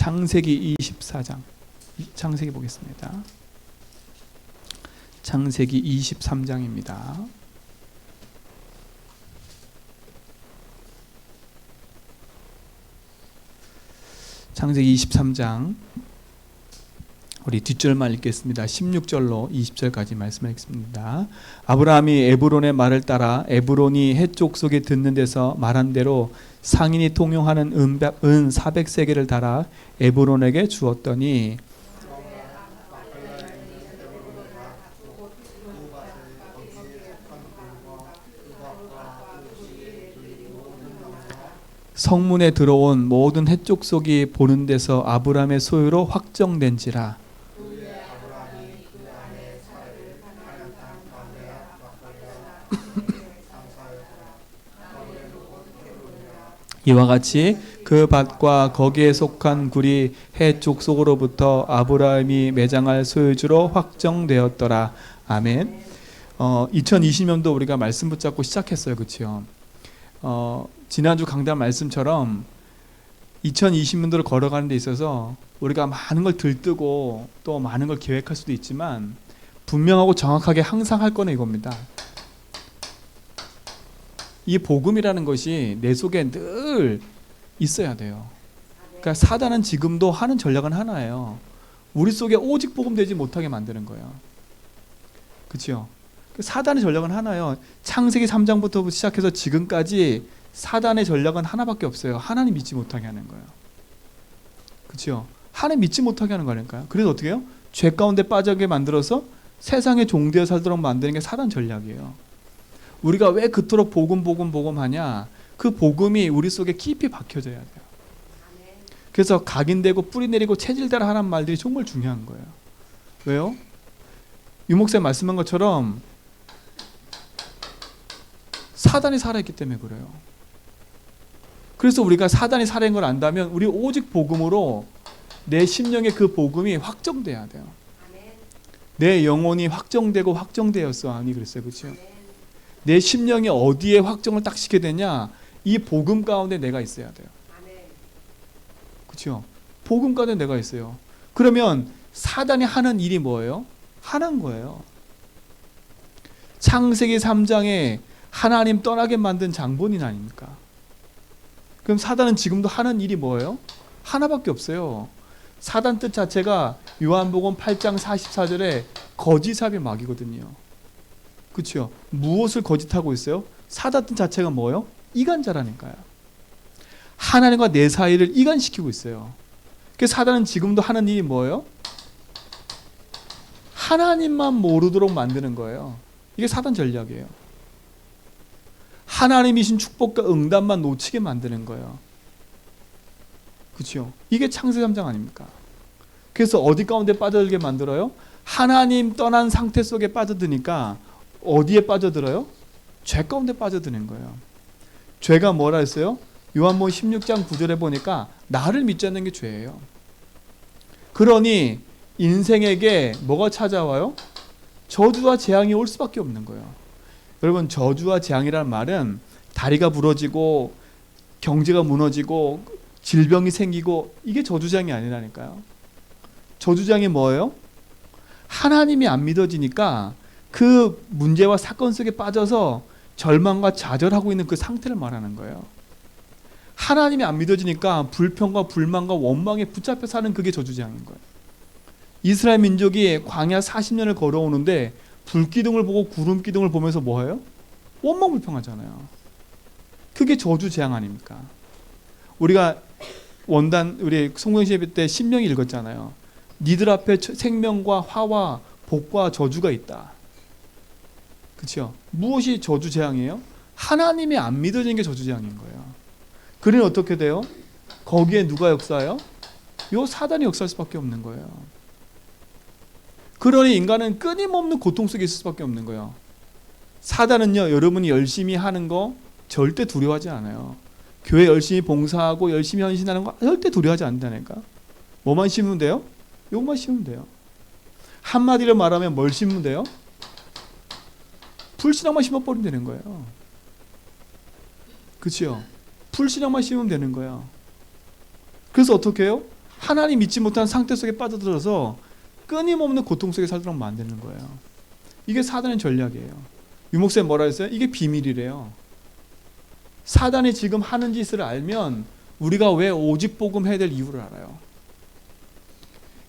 창세기 24장. 창세기 보겠습니다. 창세기 23장입니다. 창세기 23장 우리 뒷절만 읽겠습니다. 16절로 20절까지 말씀을 읽습니다. 아브라함이 에브론의 말을 따라 에브론이 헷 족속에 듣는 데서 말한 대로 상인이 통용하는 은 400세겔을 달아 에브론에게 주었더니 성문에 들어온 모든 헷 족속이 보는 데서 아브라함의 소유로 확정된지라. 이와 같이 그 밭과 거기에 속한 굴이 헷 족속으로부터 아브라함이 매장할 소유주로 확정되었더라. 아멘. 2020년도 우리가 말씀 붙잡고 시작했어요. 그렇죠? 지난주 강단 말씀처럼 2020년도를 걸어가는 데 있어서 우리가 많은 걸 들뜨고 또 많은 걸 계획할 수도 있지만 분명하고 정확하게 항상 할 거는 이겁니다. 이 복음이라는 것이 내 속에 늘 있어야 돼요. 그러니까 사단은 지금도 하는 전략은 하나예요. 우리 속에 오직 복음 되지 못하게 만드는 거예요. 그렇죠? 사단의 전략은 하나예요. 창세기 3장부터 시작해서 지금까지 사단의 전략은 하나밖에 없어요. 하나님 믿지 못하게 하는 거예요. 그렇죠? 하나님 믿지 못하게 하는 거니까요. 그래서 어떻게 해요? 죄 가운데 빠지게 만들어서 세상의 종되어 살도록 만드는 게 사단 전략이에요. 우리가 왜 그토록 복음 하냐? 그 복음이 우리 속에 깊이 박혀져야 돼요. 그래서 각인되고 뿌리 내리고 체질대로 하는 말들이 정말 중요한 거예요. 왜요? 유목사님 말씀한 것처럼 사단이 살아있기 때문에 그래요. 그래서 우리가 사단이 살아있는 걸 안다면 우리 오직 복음으로 내 심령의 그 복음이 확정돼야 돼요. 내 영혼이 확정되고 확정되었어. 아니 그랬어요. 그렇죠? 내 심령이 어디에 확정을 딱 시켜야 되냐? 이 복음 가운데 내가 있어야 돼요. 그렇죠? 복음 가운데 내가 있어요. 그러면 사단이 하는 일이 뭐예요? 하는 거예요. 창세기 3장에 하나님 떠나게 만든 장본인 아닙니까? 그럼 사단은 지금도 하는 일이 뭐예요? 하나밖에 없어요. 사단 뜻 자체가 요한복음 8장 44절에 거짓삽이 막이거든요. 그렇죠? 무엇을 거짓하고 있어요? 사단 뜻 자체가 뭐예요? 이간자라니까요. 하나님과 내 사이를 이간시키고 있어요. 그래서 사단은 지금도 하는 일이 뭐예요? 하나님만 모르도록 만드는 거예요. 이게 사단 전략이에요. 하나님이신 축복과 응답만 놓치게 만드는 거예요. 그렇죠? 이게 창세기 3장 아닙니까? 그래서 어디 가운데 빠져들게 만들어요? 하나님 떠난 상태 속에 빠져드니까 어디에 빠져들어요? 죄 가운데 빠져드는 거예요. 죄가 뭐라 했어요? 요한복음 16장 9절에 보니까 나를 믿지 않는 게 죄예요. 그러니 인생에게 뭐가 찾아와요? 저주와 재앙이 올 수밖에 없는 거예요. 여러분, 저주와 재앙이라는 말은 다리가 부러지고 경제가 무너지고 질병이 생기고 이게 저주재앙이 아니라니까요. 저주재앙이 뭐예요? 하나님이 안 믿어지니까 그 문제와 사건 속에 빠져서 절망과 좌절하고 있는 그 상태를 말하는 거예요. 하나님이 안 믿어지니까 불평과 불만과 원망에 붙잡혀 사는 그게 저주재앙인 거예요. 이스라엘 민족이 광야 40년을 걸어오는데 불기둥을 보고 구름기둥을 보면서 뭐해요? 원망 불평하잖아요. 그게 저주재앙 아닙니까? 우리가 우리 송영시 때 신명기 읽었잖아요. 니들 앞에 생명과 화와 복과 저주가 있다. 그렇죠? 무엇이 저주재앙이에요? 하나님이 안 믿어지는 게 저주재앙인 거예요. 그러니 어떻게 돼요? 거기에 누가 역사해요? 요 사단이 역사할 수밖에 없는 거예요. 그러니 인간은 끊임없는 고통 속에 있을 수밖에 없는 거예요. 사단은요, 여러분이 열심히 하는 거 절대 두려워하지 않아요. 교회 열심히 봉사하고 열심히 헌신하는 거 절대 두려워하지 않는다니까. 뭐만 심으면 돼요? 요것만 심으면 돼요. 한마디로 말하면 뭘 심으면 돼요? 불신앙만 심어버리면 되는 거예요. 그렇죠? 불신앙만 심으면 되는 거예요. 그래서 어떻게 해요? 하나님 믿지 못한 상태 속에 빠져들어서 끊임없는 고통 속에 살도록 만드는 거예요. 이게 사단의 전략이에요. 유목사님 뭐라 했어요? 이게 비밀이래요. 사단이 지금 하는 짓을 알면 우리가 왜 오직 복음 해야 될 이유를 알아요.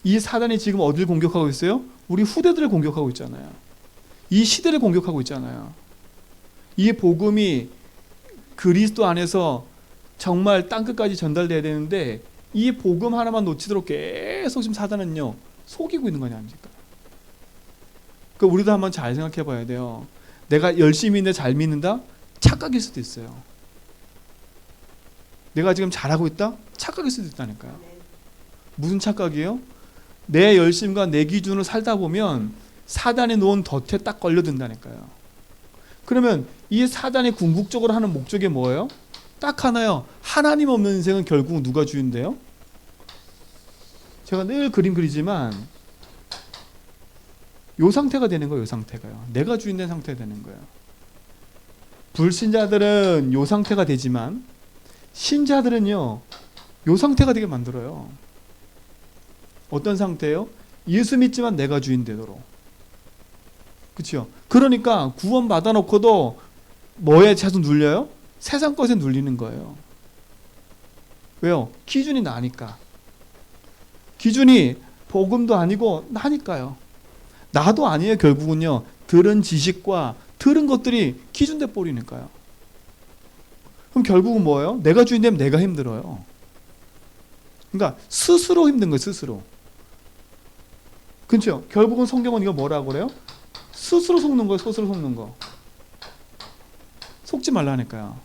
이 사단이 지금 어디를 공격하고 있어요? 우리 후대들을 공격하고 있잖아요. 이 시대를 공격하고 있잖아요. 이 복음이 그리스도 안에서 정말 땅끝까지 전달돼야 되는데 이 복음 하나만 놓치도록 계속 지금 사단은요 속이고 있는 거냐 아닙니까? 그러니까 우리도 한번 잘 생각해 봐야 돼요. 내가 열심히 있는데 잘 믿는다? 착각일 수도 있어요. 내가 지금 잘하고 있다? 착각일 수도 있다니까요. 무슨 착각이에요? 내 열심과 내 기준으로 살다 보면 사단이 놓은 덫에 딱 걸려든다니까요. 그러면 이 사단이 궁극적으로 하는 목적이 뭐예요? 딱 하나요. 하나님 없는 인생은 결국 누가 주인데요? 제가 늘 그림 그리지만 요 상태가 되는 거예요. 요 상태가요. 내가 주인된 상태가 되는 거예요. 불신자들은 요 상태가 되지만 신자들은요 요 상태가 되게 만들어요. 어떤 상태예요? 예수 믿지만 내가 주인 되도록. 그렇죠? 그러니까 구원 받아놓고도 뭐에 계속 눌려요? 세상 것에 눌리는 거예요. 왜요? 기준이 나니까. 기준이 복음도 아니고 나니까요. 나도 아니에요. 결국은요. 들은 지식과 들은 것들이 기준돼 버리니까요. 그럼 결국은 뭐예요? 내가 주인 되면 내가 힘들어요. 그러니까 스스로 힘든 거예요. 스스로. 그렇죠? 결국은 성경은 이거 뭐라고 그래요? 스스로 속는 거예요. 스스로 속는 거. 속지 말라니까요.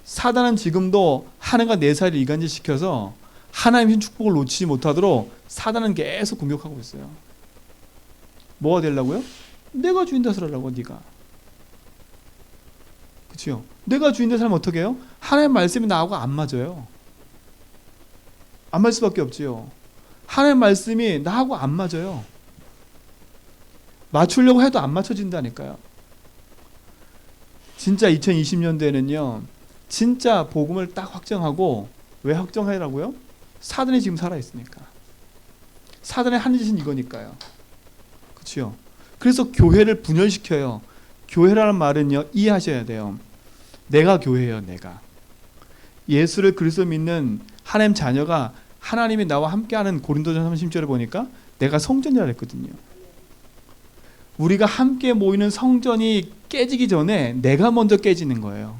사단은 지금도 하나님과 내 사이를 이간질시켜서 하나님의 축복을 놓치지 못하도록 사단은 계속 공격하고 있어요. 뭐가 되려고요? 내가 주인 되서 하라고. 네가. 그렇죠? 내가 주인 되서 하면 어떻게 해요? 하나님의 말씀이 나하고 안 맞아요. 안 맞을 수밖에 없지요. 하나님의 말씀이 나하고 안 맞아요. 맞추려고 해도 안 맞춰진다니까요. 진짜 2020년대에는요. 진짜 복음을 딱 확정하고 왜 확정하라고요? 사단이 지금 살아있으니까. 사단의 하는 짓은 이거니까요. 그렇죠? 그래서 교회를 분열시켜요. 교회라는 말은요. 이해하셔야 돼요. 내가 교회예요. 내가. 예수를 그리스도 믿는 하나님 자녀가 하나님이 나와 함께하는 고린도전 30절에 보니까 내가 성전이라 했거든요. 우리가 함께 모이는 성전이 깨지기 전에 내가 먼저 깨지는 거예요.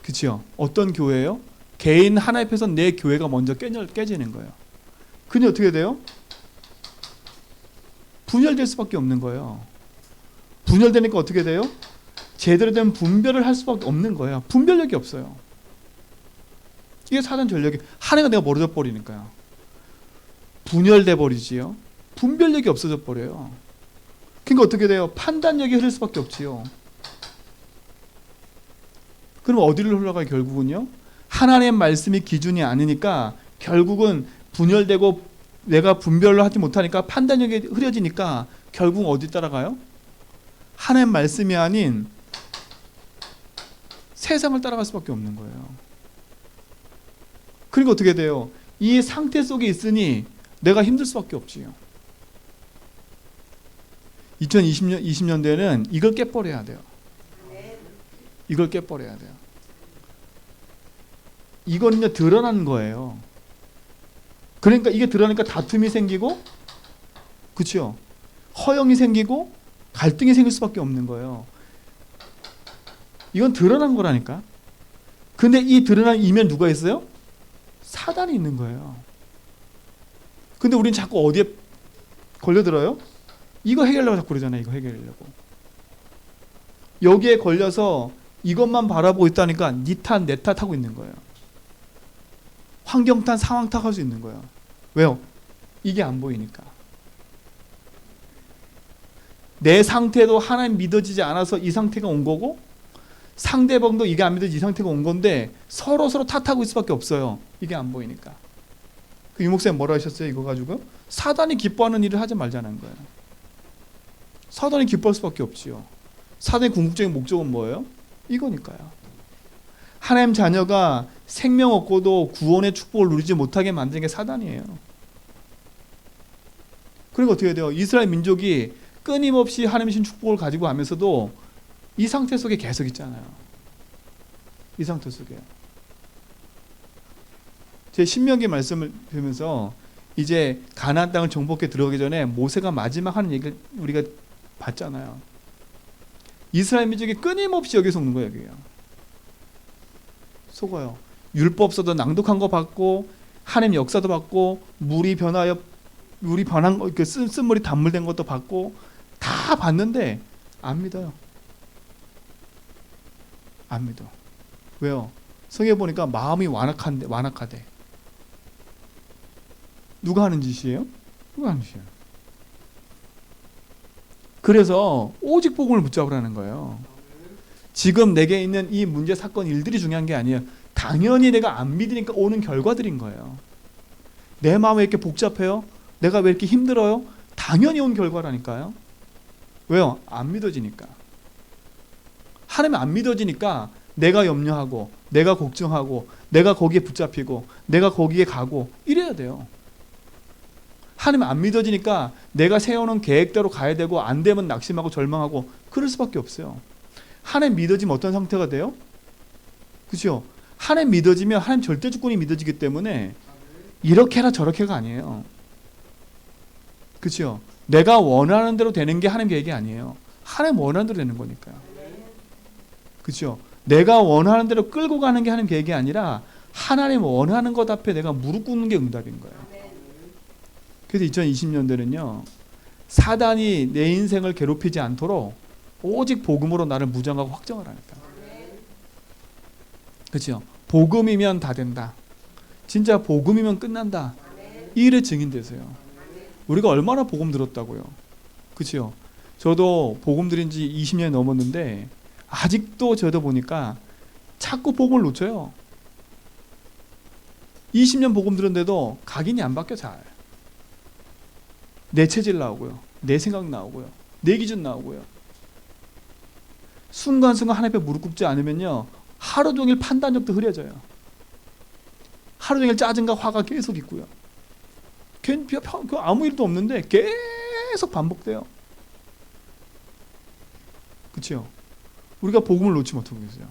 그렇죠? 어떤 교회예요? 개인 하나 앞에서 내 교회가 먼저 깨지는 거예요. 그니 어떻게 돼요? 분열될 수밖에 없는 거예요. 분열되니까 어떻게 돼요? 제대로 된 분별을 할 수밖에 없는 거예요. 분별력이 없어요. 이게 사단 전략이 하나가 내가 멀어져 버리니까요. 분열돼 버리지요. 분별력이 없어져 버려요. 그러니까 어떻게 돼요? 판단력이 흐를 수밖에 없지요. 그럼 어디를 흘러가요? 결국은요. 하나님의 말씀이 기준이 아니니까 결국은 분열되고 내가 분별을 하지 못하니까 판단력이 흐려지니까 결국 어디 따라가요? 하나님의 말씀이 아닌 세상을 따라갈 수밖에 없는 거예요. 그러니까 어떻게 돼요? 이 상태 속에 있으니 내가 힘들 수밖에 없지요. 2020년대에는 이걸 깨버려야 돼요. 이걸 깨버려야 돼요. 이거는요 드러난 거예요. 그러니까 이게 드러나니까 다툼이 생기고, 그렇죠? 허영이 생기고 갈등이 생길 수밖에 없는 거예요. 이건 드러난 거라니까. 근데 이 드러난 이면 누가 있어요? 사단이 있는 거예요. 근데 우린 자꾸 어디에 걸려들어요? 이거 해결하려고 자꾸 그러잖아요. 이거 해결하려고. 여기에 걸려서 이것만 바라보고 있다니까 니 탓, 내 탓 하고 있는 거예요. 환경 탓, 상황 탓 할 수 있는 거예요. 왜요? 이게 안 보이니까. 내 상태도 하나님 믿어지지 않아서 이 상태가 온 거고 상대방도 이게 안 믿어지지 이 상태가 온 건데 서로 탓하고 있을 수밖에 없어요. 이게 안 보이니까. 그 유목사님 뭐라 하셨어요? 이거 가지고? 사단이 기뻐하는 일을 하지 말자는 거예요. 사단이 기뻐할 수밖에 없지요. 사단의 궁극적인 목적은 뭐예요? 이거니까요. 하나님 자녀가 생명 없고도 구원의 축복을 누리지 못하게 만드는 게 사단이에요. 그리고 어떻게 돼요? 이스라엘 민족이 끊임없이 하나님의 신 축복을 가지고 가면서도 이 상태 속에 계속 있잖아요. 이 상태 속에. 제 신명기 말씀을 보면서 이제 가나안 땅을 정복해 들어가기 전에 모세가 마지막 하는 얘기를 우리가 봤잖아요. 이스라엘 민족이 끊임없이 여기 속는 거예요. 여기요. 속어요. 율법서도 낭독한 거 받고 하나님 역사도 받고 물이 변한 거, 쓴물이 단물된 것도 받고 다 봤는데 안 믿어요. 안 믿어. 왜요? 성경에 보니까 마음이 완악하대. 누가 하는 짓이에요? 누가 하는 짓이에요? 그래서 오직 복음을 붙잡으라는 거예요. 지금 내게 있는 이 문제, 사건, 일들이 중요한 게 아니에요. 당연히 내가 안 믿으니까 오는 결과들인 거예요. 내 마음이 왜 이렇게 복잡해요? 내가 왜 이렇게 힘들어요? 당연히 온 결과라니까요. 왜요? 안 믿어지니까. 하나님 안 믿어지니까 내가 염려하고 내가 걱정하고 내가 거기에 붙잡히고 내가 거기에 가고 이래야 돼요. 하나님 안 믿어지니까 내가 세워놓은 계획대로 가야 되고 안 되면 낙심하고 절망하고 그럴 수밖에 없어요. 하나님 믿어지면 어떤 상태가 돼요? 그렇죠? 하나님 믿어지면 하나님 절대 주권이 믿어지기 때문에 이렇게 해라 저렇게 해가 아니에요. 그렇죠? 내가 원하는 대로 되는 게 하나님 계획이 아니에요. 하나님 원하는 대로 되는 거니까요. 그렇죠? 내가 원하는 대로 끌고 가는 게 하나님 계획이 아니라 하나님 원하는 것 앞에 내가 무릎 꿇는 게 응답인 거예요. 그래서 2020년대는요. 사단이 내 인생을 괴롭히지 않도록 오직 복음으로 나를 무장하고 확정을 하니까. 그렇죠? 복음이면 다 된다. 진짜 복음이면 끝난다. 이 일의 증인 되세요. 우리가 얼마나 복음 들었다고요. 그렇죠? 저도 복음 들인 지 20년이 넘었는데 아직도 저도 보니까 자꾸 복음을 놓쳐요. 20년 복음 들었는데도 각인이 안 바뀌어 잘. 내 체질 나오고요. 내 생각 나오고요. 내 기준 나오고요. 순간순간 하나님 앞에 무릎 꿇지 않으면요. 하루 종일 판단력도 흐려져요. 하루 종일 짜증과 화가 계속 있고요. 아무 일도 없는데 계속 반복돼요. 그렇죠? 우리가 복음을 놓치면 어떻게 되겠어요?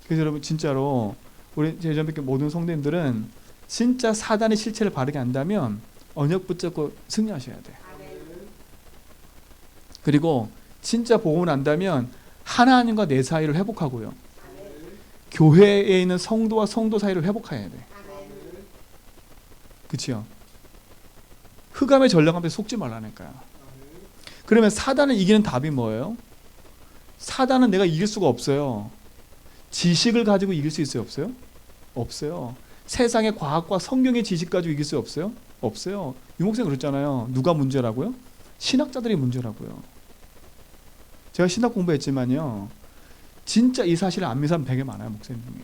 그래서 여러분 진짜로 우리 제전백교 모든 성도님들은 진짜 사단의 실체를 바르게 안다면 언약 붙잡고 승리하셔야 돼. 그리고 진짜 복음을 안다면 하나님과 내 사이를 회복하고요. 교회에 있는 성도와 성도 사이를 회복해야 돼. 그렇죠? 흑암의 전령 앞에 속지 말라니까요. 그러면 사단을 이기는 답이 뭐예요? 사단은 내가 이길 수가 없어요. 지식을 가지고 이길 수 있어요? 없어요? 없어요. 세상의 과학과 성경의 지식 가지고 이길 수 없어요? 없어요. 유목생 그랬잖아요. 누가 문제라고요? 신학자들이 문제라고요. 제가 신학 공부했지만요. 진짜 이 사실을 안 믿는 사람 되게 많아요. 목사님 중에.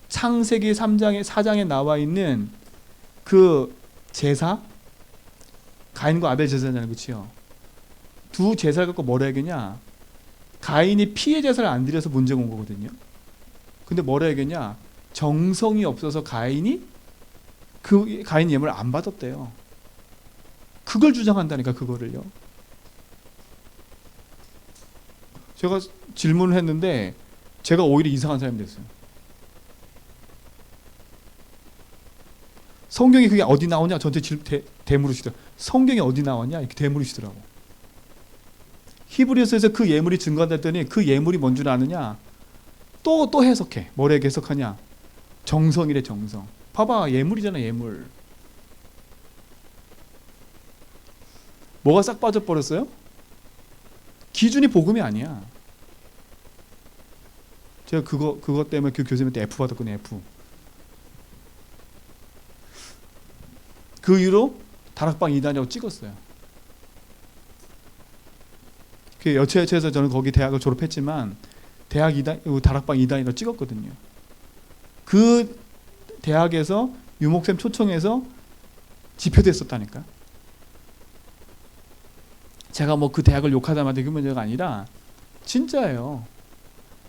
창세기 4장에 나와 있는 그 제사, 가인과 아벨 제사잖아요. 그렇죠? 두 제사를 갖고 뭐라 해야겠냐? 가인이 피해 제사를 안 드려서 문제가 온 거거든요. 근데 뭐라 해야겠냐? 정성이 없어서 가인이 예물을 안 받았대요. 그걸 주장한다니까. 그거를요. 제가 질문을 했는데 제가 오히려 이상한 사람이 됐어요. 성경이 그게 어디 나오냐? 저한테 대물으시더라고요. 성경이 어디 나왔냐? 이렇게 대물으시더라고. 히브리서에서 그 예물이 증거됐더니 그 예물이 뭔 줄 아느냐? 또 해석해. 뭐래 해석하냐? 정성이래. 정성. 봐봐. 예물이잖아. 예물. 뭐가 싹 빠져버렸어요? 기준이 복음이 아니야. 제가 그거 때문에 그 교수님한테 F 받았거든요. F. 그 이후로 다락방 2단이라고 찍었어요. 그 여체여체에서 저는 거기 대학을 졸업했지만 대학 2단, 다락방 2단이라고 찍었거든요. 그 대학에서 유목쌤 초청해서 집회됐었다니까. 제가 뭐 그 대학을 욕하다 말다 그 문제가 아니라 진짜예요.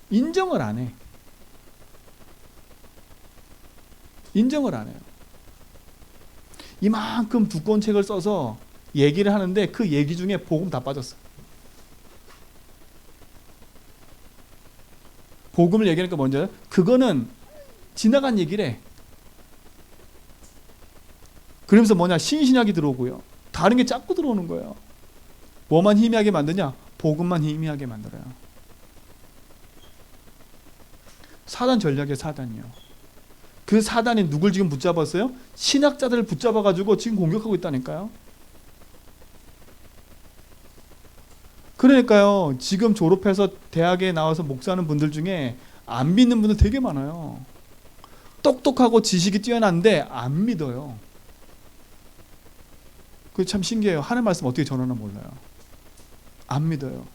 인정을 안 해. 인정을 안 해요. 이만큼 두꺼운 책을 써서 얘기를 하는데 그 얘기 중에 복음 다 빠졌어. 복음을 얘기하니까 뭔지 알아요? 그거는 지나간 얘기래. 그러면서 뭐냐, 신신약이 들어오고요. 다른 게 자꾸 들어오는 거예요. 뭐만 희미하게 만드냐? 복음만 희미하게 만들어요. 사단 전략이에요, 사단이요. 그 사단이 누굴 지금 붙잡았어요? 신학자들을 붙잡아가지고 지금 공격하고 있다니까요. 그러니까요, 지금 졸업해서 대학에 나와서 목사하는 분들 중에 안 믿는 분들 되게 많아요. 똑똑하고 지식이 뛰어난데 안 믿어요. 그게 참 신기해요. 하는 말씀 어떻게 전하나 몰라요. 안 믿어요.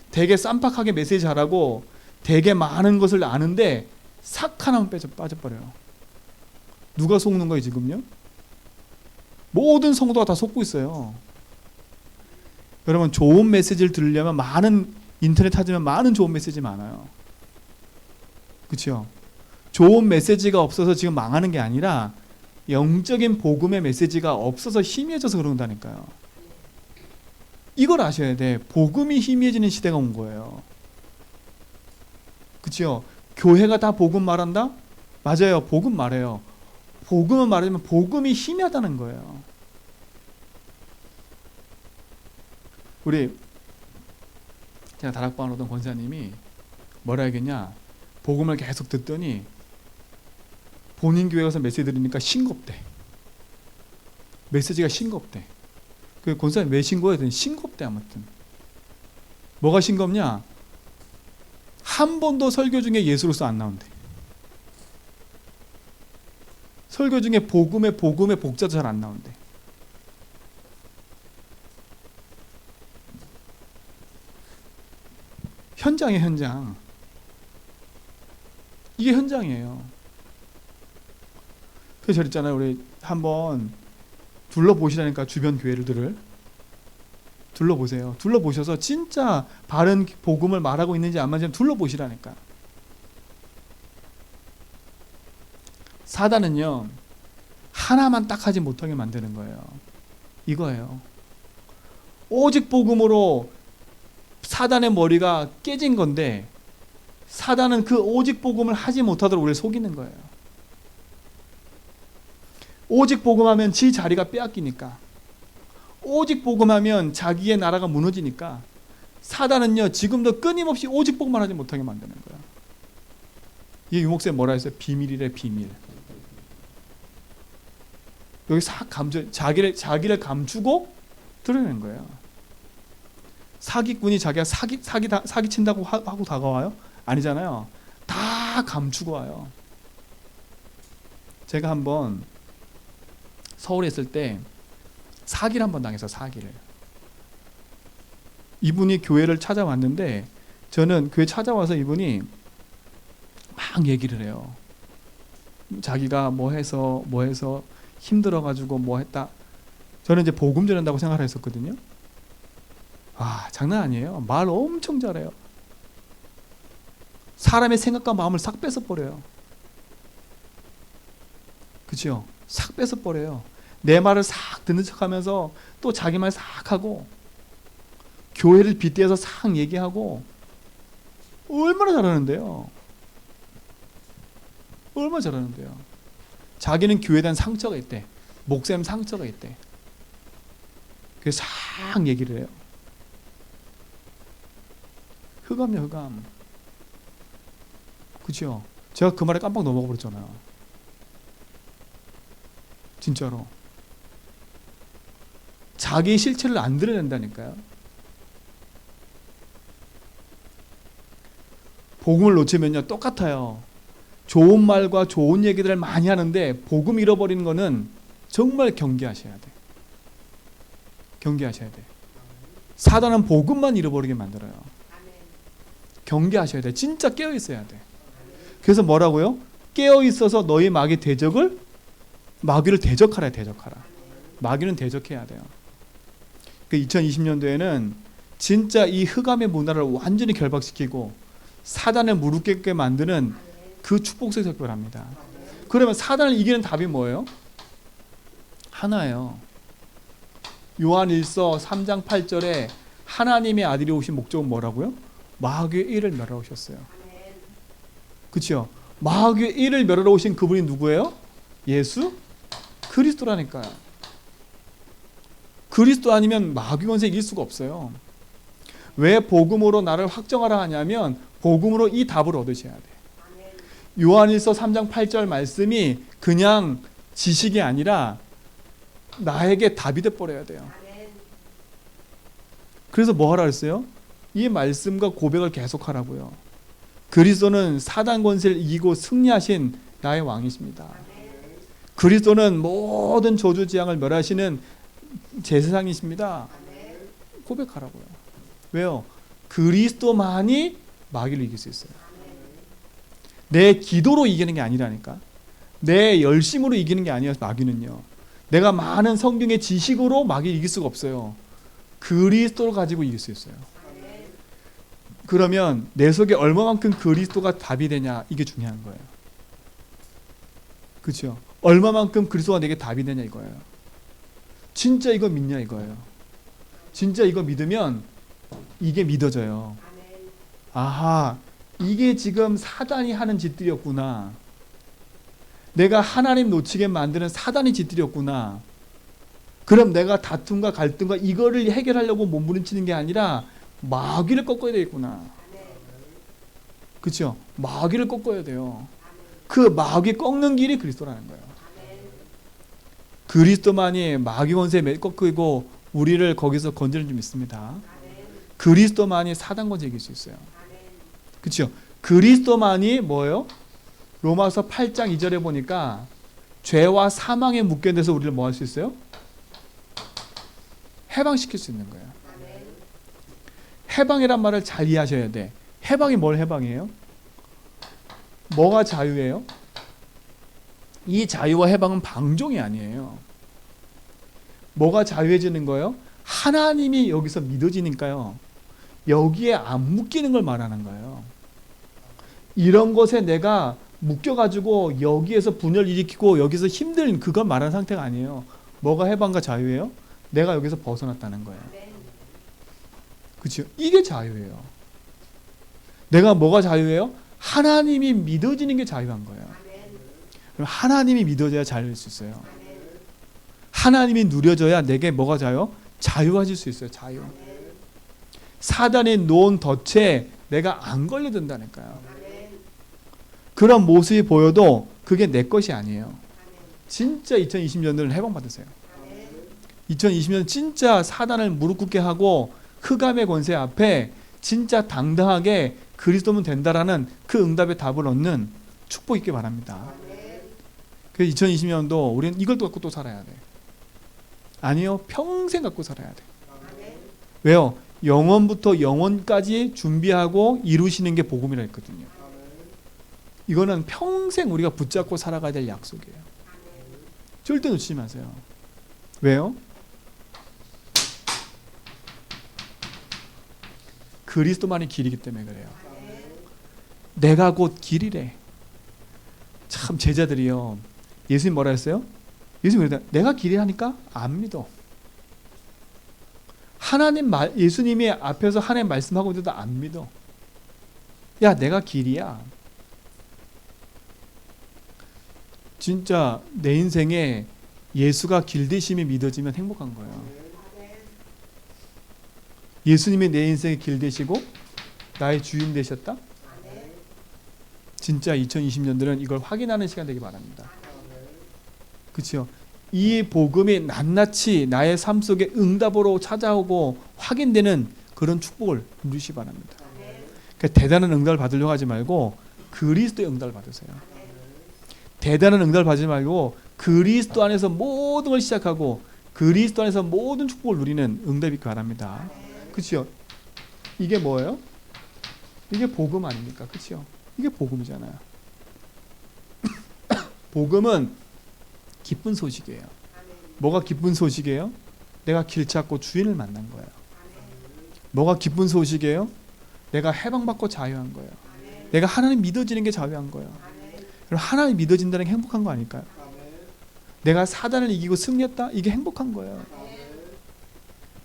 되게 쌈박하게 메시지 잘하고 되게 많은 것을 아는데 삭 하나만 빠져버려요. 누가 속는 거예요 지금요? 모든 성도가 다 속고 있어요. 여러분, 좋은 메시지를 들으려면 많은, 인터넷 찾으면 많은 좋은 메시지 많아요. 그렇죠? 좋은 메시지가 없어서 지금 망하는 게 아니라 영적인 복음의 메시지가 없어서 희미해져서 그런다니까요. 이걸 아셔야 돼. 복음이 희미해지는 시대가 온 거예요. 그렇죠? 교회가 다 복음 말한다? 맞아요. 복음 말해요. 복음은 말하면 복음이 희미하다는 거예요. 우리 제가 다락방을 오던 권사님이 뭐라 하겠냐, 복음을 계속 듣더니 본인 교회 가서 메시지 들으니까 싱겁대. 메시지가 싱겁대. 그 권사님 왜 싱거워요? 했더니 싱겁대. 아무튼 뭐가 싱겁냐, 한 번도 설교 중에 예수로서 안 나온대. 설교 중에 복음의 복자도 잘 안 나온대. 현장이에요, 현장. 이게 현장이에요. 그래서 저 있잖아요, 우리 한번 둘러보시라니까. 주변 교회들을 둘러보세요. 둘러보셔서 진짜 바른 복음을 말하고 있는지 안 맞는지 둘러보시라니까. 사단은요, 하나만 딱 하지 못하게 만드는 거예요. 이거예요. 오직 복음으로 사단의 머리가 깨진 건데, 사단은 그 오직 복음을 하지 못하도록 우리를 속이는 거예요. 오직 복음하면 지 자리가 빼앗기니까, 오직 복음하면 자기의 나라가 무너지니까 사단은요, 지금도 끊임없이 오직 복음만 하지 못하게 만드는 거예요. 이게 유목사님 뭐라 했어요? 비밀이래, 비밀. 여기 싹 자기를 감추고 드러내는 거예요. 사기꾼이 자기가 사기 친다고 하고 다가와요? 아니잖아요. 다 감추고 와요. 제가 한번 서울에 있을 때 사기를 한번 당했어요. 사기를. 이분이 교회를 찾아왔는데, 저는 교회 찾아와서 이분이 막 얘기를 해요. 자기가 뭐 해서 힘들어가지고 뭐 했다. 저는 이제 복음 전한다고 생각을 했었거든요. 아, 장난 아니에요. 말 엄청 잘해요. 사람의 생각과 마음을 싹 뺏어버려요. 그렇죠? 싹 뺏어버려요. 내 말을 싹 듣는 척하면서 또 자기 말 싹 하고, 교회를 빗대서 싹 얘기하고. 얼마나 잘하는데요. 얼마나 잘하는데요. 자기는 교회에 대한 상처가 있대. 목사님 상처가 있대. 그래서 싹 얘기를 해요. 흑암이야, 흑암. 그렇죠? 제가 그 말에 깜빡 넘어가 버렸잖아요. 진짜로. 자기의 실체를 안 드러낸다니까요. 복음을 놓치면요, 똑같아요. 좋은 말과 좋은 얘기들을 많이 하는데 복음 잃어버리는 거는 정말 경계하셔야 돼. 경계하셔야 돼. 사단은 복음만 잃어버리게 만들어요. 경계하셔야 돼. 진짜 깨어 있어야 돼. 그래서 뭐라고요? 깨어 있어서 너희 마귀 마귀를 대적하라, 대적하라. 마귀는 대적해야 돼요. 그 2020년도에는 진짜 이 흑암의 문화를 완전히 결박시키고 사단을 무릎 꿇게 만드는 그 축복 속에서 결합니다. 그러면 사단을 이기는 답이 뭐예요? 하나예요. 요한일서 3장 8절에 하나님의 아들이 오신 목적은 뭐라고요? 마귀의 일을 멸하러 오셨어요. 그렇죠? 마귀의 일을 멸하러 오신 그분이 누구예요? 예수 그리스도라니까요. 그리스도 아니면 마귀 권세 이길 수가 없어요. 왜 복음으로 나를 확정하라 하냐면 복음으로 이 답을 얻으셔야 돼. 요한일서 3장 8절 말씀이 그냥 지식이 아니라 나에게 답이 돼버려야 돼요. 그래서 뭐 하라 그랬어요? 이 말씀과 고백을 계속하라고요. 그리스도는 사단 권세를 이기고 승리하신 나의 왕이십니다. 그리스도는 모든 저주 재앙을 멸하시는 제사장이십니다. 고백하라고요. 왜요? 그리스도만이 마귀를 이길 수 있어요. 내 기도로 이기는 게 아니라니까. 내 열심으로 이기는 게 아니라 마귀는요. 내가 많은 성경의 지식으로 마귀를 이길 수가 없어요. 그리스도를 가지고 이길 수 있어요. 그러면 내 속에 얼마만큼 그리스도가 답이 되냐, 이게 중요한 거예요. 그렇죠? 얼마만큼 그리스도가 내게 답이 되냐 이거예요. 진짜 이거 믿냐 이거예요. 진짜 이거 믿으면 이게 믿어져요. 아하, 이게 지금 사단이 하는 짓들이었구나. 내가 하나님 놓치게 만드는 사단의 짓들이었구나. 그럼 내가 다툼과 갈등과 이거를 해결하려고 몸부림치는 게 아니라 마귀를 꺾어야 되겠구나. 그렇죠? 마귀를 꺾어야 돼요. 그 마귀 꺾는 길이 그리스도라는 거예요. 그리스도만이 마귀 권세에 꺾이고 우리를 거기서 건드리는 줄 믿습니다. 그리스도만이 사단 권세 이길 수 있어요. 그렇죠? 그리스도만이 뭐예요? 로마서 8장 2절에 보니까 죄와 사망에 묶여 있는 우리를 뭐 할 수 있어요? 해방시킬 수 있는 거예요. 해방이란 말을 잘 이해하셔야 돼. 해방이 뭘 해방이에요? 뭐가 자유예요? 이 자유와 해방은 방종이 아니에요. 뭐가 자유해지는 거예요? 하나님이 여기서 믿어지니까요. 여기에 안 묶이는 걸 말하는 거예요. 이런 것에 내가 묶여가지고 여기에서 분열 일으키고 여기서 힘든 그걸 말하는 상태가 아니에요. 뭐가 해방과 자유예요? 내가 여기서 벗어났다는 거예요. 그렇죠? 이게 자유예요. 내가 뭐가 자유예요? 하나님이 믿어지는 게 자유한 거예요. 그럼 하나님이 믿어져야 자유할 수 있어요. 하나님이 누려져야 내게 뭐가 자유? 자유해질 수 있어요. 자유. 사단이 놓은 덫에 내가 안 걸려든다니까요. 그런 모습이 보여도 그게 내 것이 아니에요. 진짜 2020년을 해방받으세요. 2020년 진짜 사단을 무릎 꿇게 하고 흑암의 권세 앞에 진짜 당당하게 그리스도면 된다라는 그 응답의 답을 얻는 축복 있게 바랍니다. 그래서 2020년도 우리는 이걸 갖고 또 살아야 돼. 아니요, 평생 갖고 살아야 돼. 왜요? 영원부터 영원까지 준비하고 이루시는 게 복음이라 했거든요. 이거는 평생 우리가 붙잡고 살아가야 될 약속이에요. 절대 놓치지 마세요. 왜요? 그리스도만이 길이기 때문에 그래요. 내가 곧 길이래. 참 제자들이요. 예수님 뭐라 했어요? 예수님 그러다 내가 길이라니까 안 믿어. 예수님이 앞에서 하나님 말씀하고 있는데도 안 믿어. 야, 내가 길이야. 진짜 내 인생에 예수가 길 되심이 믿어지면 행복한 거예요. 예수님이 내 인생의 길 되시고 나의 주인 되셨다? 진짜 2020년들은 이걸 확인하는 시간 되기 바랍니다. 그렇죠? 이 복음이 낱낱이 나의 삶 속에 응답으로 찾아오고 확인되는 그런 축복을 누리시기 바랍니다. 그러니까 대단한 응답을 받으려고 하지 말고 그리스도의 응답을 받으세요. 대단한 응답을 받지 말고 그리스도 안에서 모든 걸 시작하고 그리스도 안에서 모든 축복을 누리는 응답이 있기 바랍니다. 그렇죠? 이게 뭐예요? 이게 복음 아닙니까? 그렇죠? 이게 복음이잖아요. 복음은 기쁜 소식이에요. 뭐가 기쁜 소식이에요? 내가 길 찾고 주인을 만난 거예요. 뭐가 기쁜 소식이에요? 내가 해방받고 자유한 거예요. 내가 하나님 믿어지는 게 자유한 거예요. 그럼 하나님 믿어진다는 게 행복한 거 아닐까요? 내가 사단을 이기고 승리했다? 이게 행복한 거예요.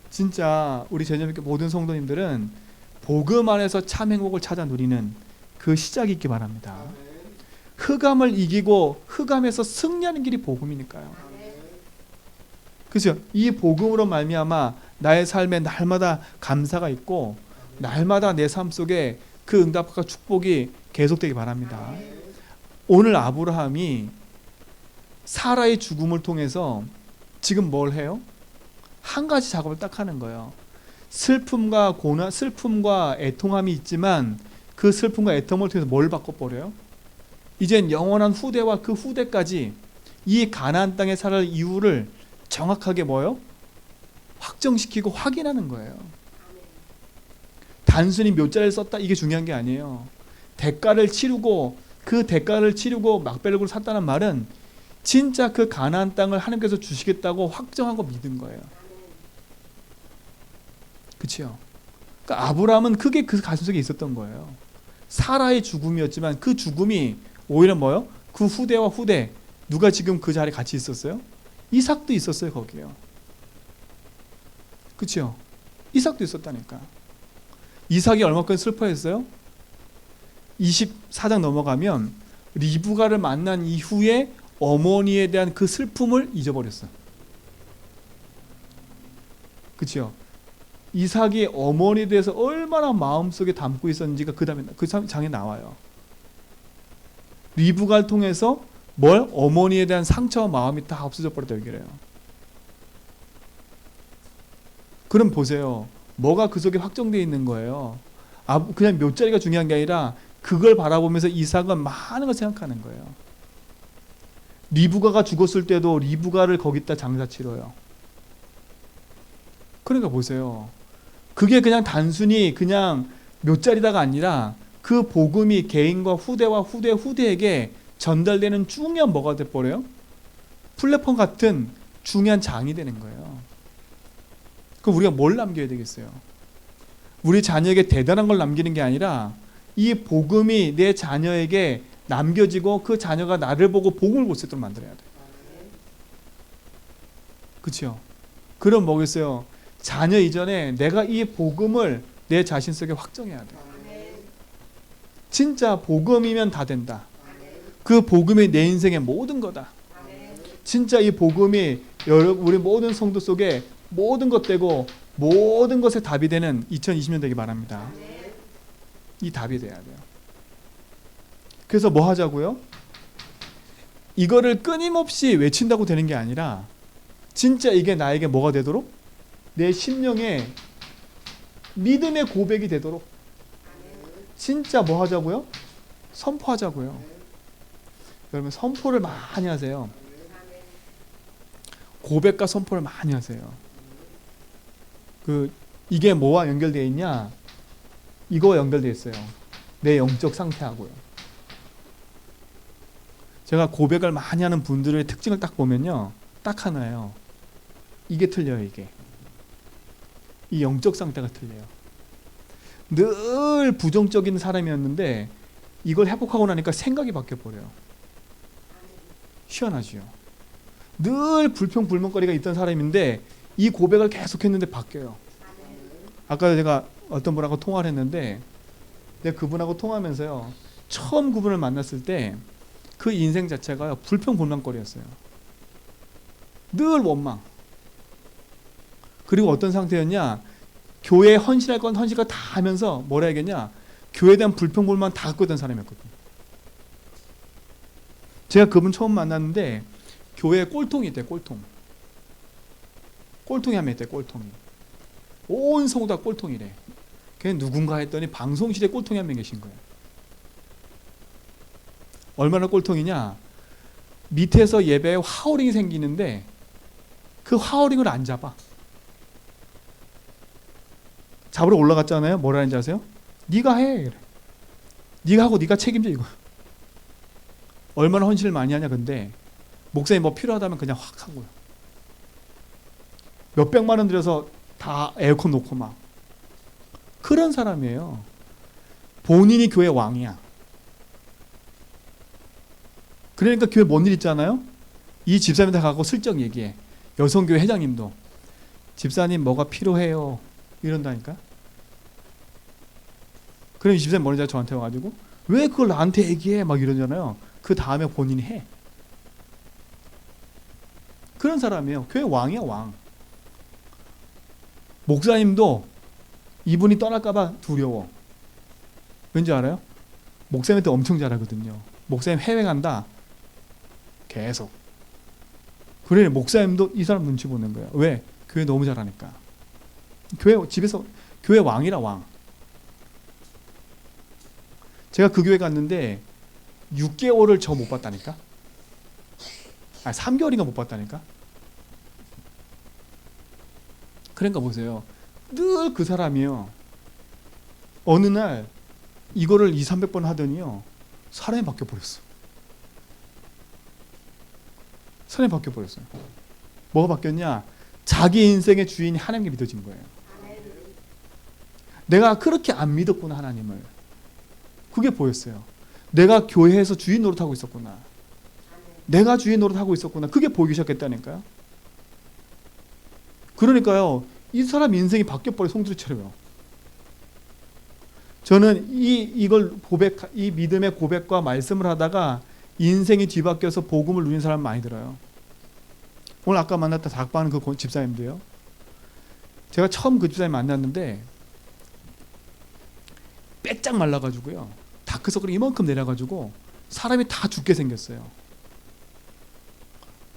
진짜 우리 제자님께 모든 성도님들은 복음 안에서 참 행복을 찾아 누리는 그 시작이 있기 바랍니다. 흑암을 이기고 흑암에서 승리하는 길이 복음이니까요. 그렇죠? 이 복음으로 말미암아 나의 삶에 날마다 감사가 있고 날마다 내 삶 속에 그 응답과 축복이 계속되기 바랍니다. 오늘 아브라함이 사라의 죽음을 통해서 지금 뭘 해요? 한 가지 작업을 딱 하는 거예요. 슬픔과 고난, 슬픔과 애통함이 있지만 그 슬픔과 애통을 통해서 뭘 바꿔버려요? 이젠 영원한 후대와 그 후대까지 이 가나안 땅에 살 이유를 정확하게 뭐요? 확정시키고 확인하는 거예요. 단순히 묘자를 썼다 이게 중요한 게 아니에요. 대가를 치르고 그 대가를 치르고 막벨록을 샀다는 말은 진짜 그 가나안 땅을 하나님께서 주시겠다고 확정하고 믿은 거예요. 그렇죠? 그러니까 아브라함은 그게 그 가슴속에 있었던 거예요. 사라의 죽음이었지만 그 죽음이 오히려 뭐요? 그 후대와 후대 누가 지금 그 자리에 같이 있었어요? 이삭도 있었어요 거기에요. 그렇죠? 이삭도 있었다니까. 이삭이 얼마큼 슬퍼했어요? 24장 넘어가면 리브가를 만난 이후에 어머니에 대한 그 슬픔을 잊어버렸어요. 그렇죠? 이삭이 어머니에 대해서 얼마나 마음속에 담고 있었는지가 그 다음에 그 장에 나와요. 리브가를 통해서 뭘? 어머니에 대한 상처와 마음이 다 없어져 버렸다 얘기를 해요. 그럼 보세요. 뭐가 그 속에 확정되어 있는 거예요. 그냥 묘자리가 중요한 게 아니라 그걸 바라보면서 이삭은 많은 걸 생각하는 거예요. 리브가가 죽었을 때도 리브가를 거기다 장사 치러요. 그러니까 보세요. 그게 그냥 단순히 그냥 묘자리다가 아니라 그 복음이 개인과 후대와 후대에게 전달되는 중요한 뭐가 돼버려요? 플랫폼 같은 중요한 장이 되는 거예요. 그럼 우리가 뭘 남겨야 되겠어요? 우리 자녀에게 대단한 걸 남기는 게 아니라 이 복음이 내 자녀에게 남겨지고 그 자녀가 나를 보고 복음을 볼 수 있도록 만들어야 돼요. 그렇죠? 그럼 뭐겠어요? 자녀 이전에 내가 이 복음을 내 자신 속에 확정해야 돼요. 진짜 복음이면 다 된다. 그 복음이 내 인생의 모든 거다. 진짜 이 복음이 우리 모든 성도 속에 모든 것 되고 모든 것의 답이 되는 2020년 되기 바랍니다. 이 답이 돼야 돼요. 그래서 뭐 하자고요? 이거를 끊임없이 외친다고 되는 게 아니라 진짜 이게 나에게 뭐가 되도록? 내 심령에 믿음의 고백이 되도록 진짜 뭐 하자고요? 선포하자고요. 여러분 선포를 많이 하세요. 고백과 선포를 많이 하세요. 이게 뭐와 연결되어 있냐? 이거와 연결되어 있어요. 내 영적 상태하고요. 제가 고백을 많이 하는 분들의 특징을 딱 보면요. 딱 하나예요. 이게 틀려요, 이게. 이 영적 상태가 틀려요. 늘 부정적인 사람이었는데 이걸 회복하고 나니까 생각이 바뀌어버려요. 희한하지요. 늘 불평불만거리가 있던 사람인데 이 고백을 계속했는데 바뀌어요. 아까 제가 어떤 분하고 통화를 했는데 내가 그분하고 통화하면서요. 처음 그분을 만났을 때 그 인생 자체가 불평불만거리였어요. 늘 원망. 그리고 어떤 상태였냐? 교회에 헌신할 건 헌신을 다 하면서 뭐라 해야겠냐? 교회에 대한 불평불만 다 갖고 있던 사람이었거든요. 제가 그분 처음 만났는데 교회에 꼴통이 있대요. 꼴통이 하면 있대요. 꼴통이. 온 성도 다 꼴통이래. 그게 누군가 했더니 방송실에 꼴통이 한 명 계신 거예요. 얼마나 꼴통이냐? 밑에서 예배에 하우링이 생기는데 그 하우링을 안 잡아. 잡으러 올라갔잖아요. 뭐라 하는지 아세요? 네가 해. 그래. 네가 하고 네가 책임져 이거. 얼마나 헌신을 많이 하냐 근데 목사님 뭐 필요하다면 그냥 확 하고요. 몇백만 원 들여서 다 에어컨 놓고 막 그런 사람이에요. 본인이 교회 왕이야. 그러니까 교회 뭔 일 있잖아요. 이 집사님한테 가고 슬쩍 얘기해. 여성교회 회장님도 집사님 뭐가 필요해요 이런다니까. 그럼 이 집사님 뭐냐 저한테 와가지고 왜 그걸 나한테 얘기해 막 이러잖아요. 그 다음에 본인이 해. 그런 사람이에요. 교회 왕이야 왕. 목사님도 이분이 떠날까봐 두려워. 왠지 알아요? 목사님한테 엄청 잘하거든요. 목사님 해외 간다. 계속. 그래 목사님도 이 사람 눈치 보는 거예요. 왜? 교회 너무 잘하니까. 교회 집에서 교회 왕이라 왕. 제가 그 교회 갔는데 6개월을 저 못 봤다니까. 3개월인가 못 봤다니까. 그러니까 보세요. 늘 그 사람이요. 어느 날 이거를 200~300번 하더니요. 사람이 바뀌어 버렸어. 사람이 바뀌어 버렸어요. 뭐가 바뀌었냐? 자기 인생의 주인이 하나님께 믿어진 거예요. 내가 그렇게 안 믿었구나 하나님을. 그게 보였어요. 내가 교회에서 주인 노릇하고 있었구나. 내가 주인 노릇하고 있었구나. 그게 보이기 시작했다니까요. 그러니까요. 이 사람 인생이 바뀌어버려 송두리처럼요. 저는 이 믿음의 고백과 말씀을 하다가 인생이 뒤바뀌어서 복음을 누린 사람 많이 들어요. 오늘 아까 만났다 닭바는 그 집사님도요. 제가 처음 그 집사님 만났는데 빼짝 말라가지고요. 다크서클이 이만큼 내려가지고 사람이 다 죽게 생겼어요.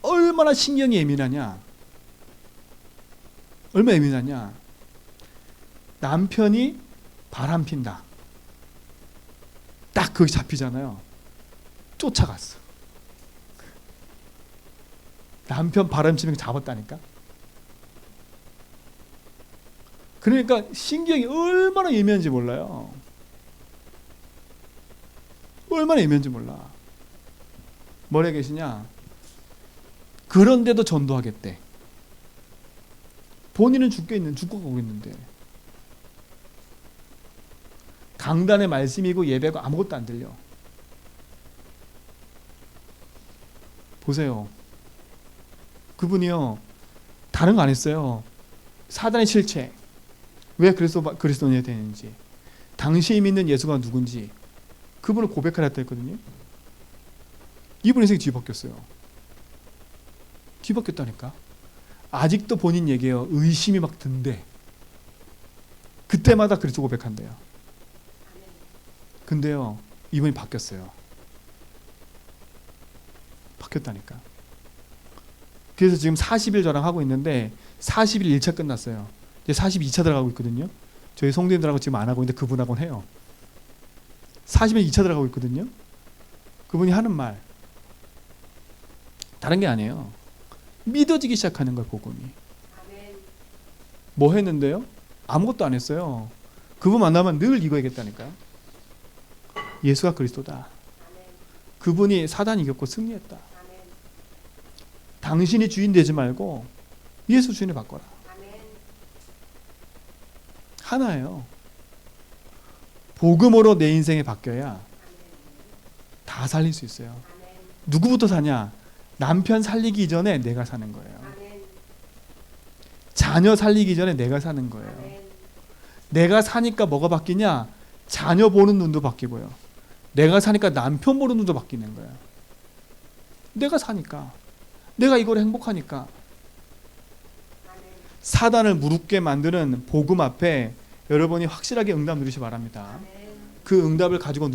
얼마나 신경이 예민하냐. 얼마나 예민하냐. 남편이 바람 핀다. 딱 거기 잡히잖아요. 쫓아갔어. 남편 바람 피는 거 잡았다니까. 그러니까 신경이 얼마나 예민한지 몰라요. 얼마나 예민한지 몰라. 뭐래 계시냐. 그런데도 전도하겠대. 본인은 죽고 가고 있는데. 강단의 말씀이고 예배고 아무것도 안 들려. 보세요. 그분이요. 다른 거 안 했어요. 사단의 실체. 왜 그리스도인이 되는지. 당신이 믿는 예수가 누군지. 그분을 고백하라 했거든요. 이분 인생이 뒤바뀌었어요. 뒤바뀌었다니까. 아직도 본인 얘기해요. 의심이 막 든대. 그때마다 그리스도 고백한대요. 근데요. 이분이 바뀌었어요. 바뀌었다니까. 그래서 지금 40일 저랑 하고 있는데 40일 1차 끝났어요. 이제 42차 들어가고 있거든요. 저희 성도님들하고 지금 안 하고 있는데 그분하고는 해요. 40일 2차 들어가고 있거든요. 그분이 하는 말 다른 게 아니에요. 믿어지기 시작하는 거예요. 복음이. 뭐 했는데요? 아무것도 안 했어요. 그분 만나면 늘 이거 얘기했다니까요. 예수가 그리스도다. 그분이 사단 이겼고 승리했다. 당신이 주인 되지 말고 예수 주인을 바꿔라. 하나예요. 복음으로 내 인생이 바뀌어야 다 살릴 수 있어요. 누구부터 사냐? 남편 살리기 전에 내가 사는 거예요. 자녀 살리기 전에 내가 사는 거예요. 내가 사니까 뭐가 바뀌냐? 자녀 보는 눈도 바뀌고요. 내가 사니까 남편 보는 눈도 바뀌는 거예요. 내가 사니까. 내가 이걸 행복하니까. 사단을 무겁게 만드는 복음 앞에 여러분이 확실하게 응답 누리시 바랍니다. 그 응답을 가지고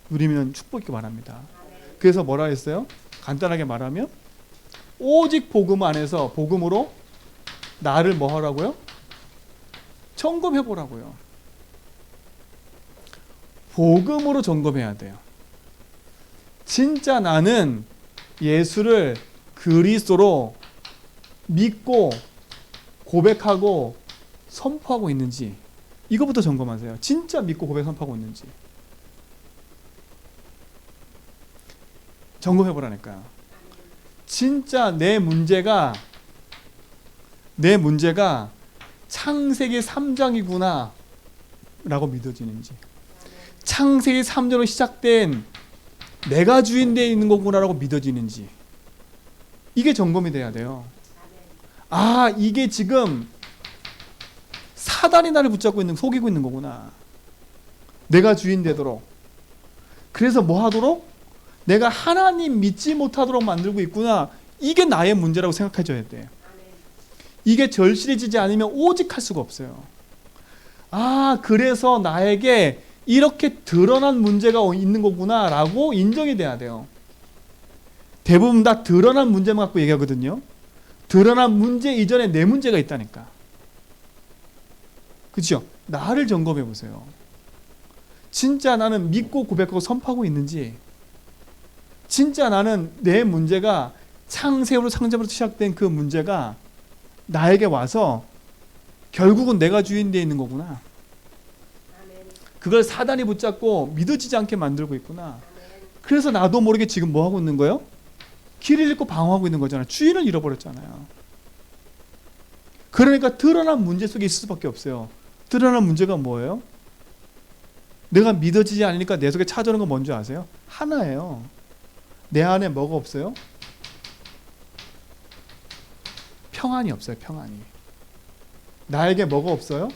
누리면 축복이 바랍니다. 그래서 뭐라 했어요? 간단하게 말하면 오직 복음 안에서 복음으로 나를 뭐 하라고요? 점검해 보라고요. 복음으로 점검해야 돼요. 진짜 나는 예수를 그리스도로 믿고 고백하고 선포하고 있는지 이거부터 점검하세요. 진짜 믿고 고백 선포하고 있는지 점검해 보라니까요. 진짜 내 문제가 창세기 3장이구나 라고 믿어지는지, 창세기 3절로 시작된 내가 주인 되어 있는 거구나 라고 믿어지는지, 이게 점검이 돼야 돼요. 아, 이게 지금 사단이 나를 붙잡고 있는, 속이고 있는 거구나. 내가 주인 되도록, 그래서 뭐 하도록? 내가 하나님 믿지 못하도록 만들고 있구나. 이게 나의 문제라고 생각해줘야 돼요. 이게 절실해지지 않으면 오직 할 수가 없어요. 아, 그래서 나에게 이렇게 드러난 문제가 있는 거구나 라고 인정이 돼야 돼요. 대부분 다 드러난 문제만 갖고 얘기하거든요. 드러난 문제 이전에 내 문제가 있다니까. 그렇죠? 나를 점검해 보세요. 진짜 나는 믿고 고백하고 선포하고 있는지, 진짜 나는 내 문제가 창세로 창조부터 시작된 그 문제가 나에게 와서 결국은 내가 주인 되어 있는 거구나. 그걸 사단이 붙잡고 믿어지지 않게 만들고 있구나. 그래서 나도 모르게 지금 뭐 하고 있는 거예요? 길을 잃고 방황하고 있는 거잖아요. 주인을 잃어버렸잖아요. 그러니까 드러난 문제 속에 있을 수밖에 없어요. 드러난 문제가 뭐예요? 내가 믿어지지 않으니까 내 속에 찾아오는 건 뭔지 아세요? 하나예요. 내 안에 뭐가 없어요? 평안이 없어요. 평안이. 나에게 뭐가 없어요?